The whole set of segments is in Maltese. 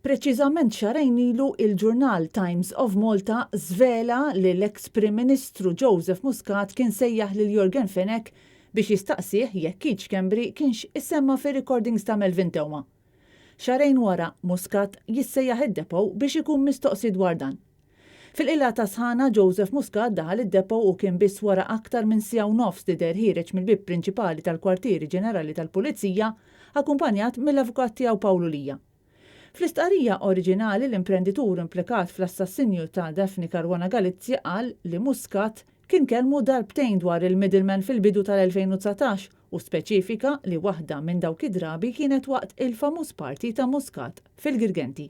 Preċiżament xarejn ilu il-ġurnal Times of Malta żvela li l-eks Prim Ministru Joseph Muscat kien sejjaħ lil Jorgen Fenech biex jistaqsih jekk Keith Schembri kienx issemma fir-recordings ta' Melvin Tewma. Xarejn wara Muscat jissejjaħ id-depow biex ikun mistoqsi dwar dan. Fil-qilgħa ta' sħana Joseph Muscat daħal id-depow u kien biss wara aktar minn siegħa u nofs lider ħireġ mill-bib prinċipali tal-Kwartieri Ġenerali tal-Pulizija akkumpanjat mill-avukat tiegħu Pawlu Lija. Fl-istqarrija oriġinali l-imprenditur implikat fl-assassinju ta' Daphne Caruana Galizia qal li Muscat kien kelmu darbtejn dwar il-middleman fil-bidu tal-2019 u speċifika li waħda minn dawk id-drabi kienet waqt il-famuż parti ta' Muscat fil-Girgenti.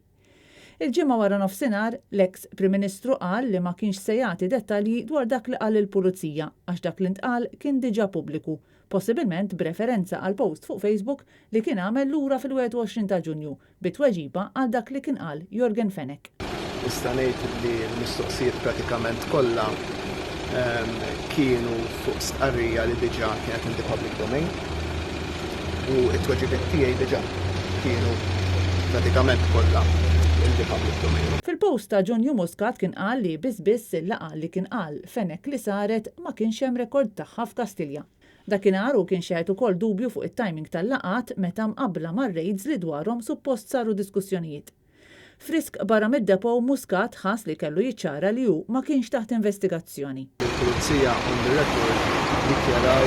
Il-ġimgħa wara nofsinhar l-eks Prim Ministru qal li ma kienx se jagħti dettalji dwar dak li qal il-Pulizija għax dak li ntqal kien diġà pubbliku, possibilment b'referenza għal post fuq Facebook li kien għamel lura fil-21 ta' Ġunju bit-tweġiba għal dak li kien qal Jorgen Fenech. Nista' ngħid li l-mistoqsijiet pratikament kollha kienu fuq stqarrija li diġà kienet in the public domain u t-tweġibiet tiegħi diġà kienu pratikament kollha in the public domain. Fil-post ta' Ġunju Muscat kien qal li biss il-laqgħa li kien qal Fenech li saret ma kienx hemm rekord tagħha f'Kastilja. Dakinhar u kien xejn ukoll dubju fuq it-timing tal-laqgħat meta mqabbla mar-raids li dwarhom suppost saru diskussjonijiet. Frisk barra mid-depow Muscat ħass li kellu jiċċara li hu ma kienx taħt investigazzjoni. Il-Pulizija on the record dikjaraw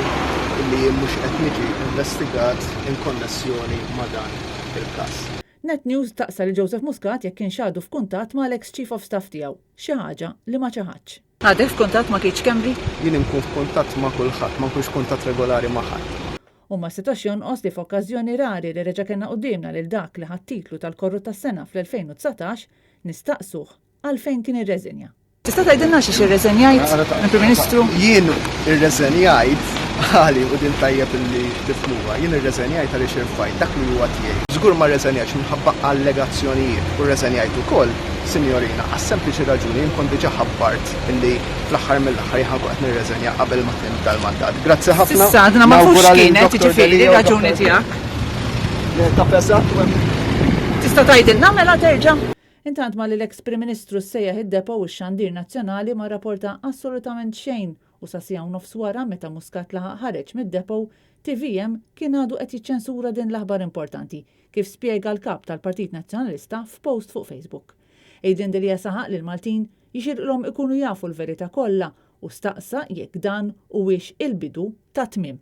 li mhux qed niġi investigat in konnessjoni ma' dan il-każ. Net News taqsa li Joseph Muscat jekk kien xadu f'kuntatt ma' l-ex Chief of Staff tiegħu, xi ħaġa li ma ċaħadx. Għadek f'kuntatt ma' Keith Schembri? Jien inkun f'kuntatt ma' kulħadd, ma nkunx kuntatt regolari ma' ħadd. U ma setax jonqos li f'okkażjoni rari li reġa' kellna qudiemna lil dak li ħadd-titlu tal-Korru tas-Sena fl-2019 nistaqsuh għalfejn kien irreżenja. Tista' tgħidilna xi irreżenjajt mill-Prim Ministru? Jien irreżenjajt għali u din tajjeb illi tifluha, jien irreżenjajt għaliex irfajt dak li huwa tiegħi. Żgur ma rreżenjajtx minħabba allegazzjonijiet u rreżenjajt ukoll, Sinjorina, għas-sempliċi raġuni jien kont diġà ħabbart illi fl-aħħar mill-aħħar jien ħankun qed nirreżenja qabel ma tibda l-mandat. Grazzi ħafna. Issa għadna ma fux kienet jiġifieri raġuni tiegħek. Tista' tgħidilna mela terġa'? Intant ma li l-eks Prim Ministru sejjaħ id-depow u x-Xandir Nazzjonali ma rapporta assolutament xejn u sa siegħa u nofs wara meta Muscat laħaq ħareġ mid-depow TVM kien għadu qed jiċċensura din l-aħbar importanti kif spjega l-kap tal-Partit Nazzjonalista f'post fuq Facebook. Ejdin Delija saħaq li l-Maltin jixirqlhom ikunu jafu l-verità kollha u staqsa jekk dan huwiex il-bidu ta' tmiem.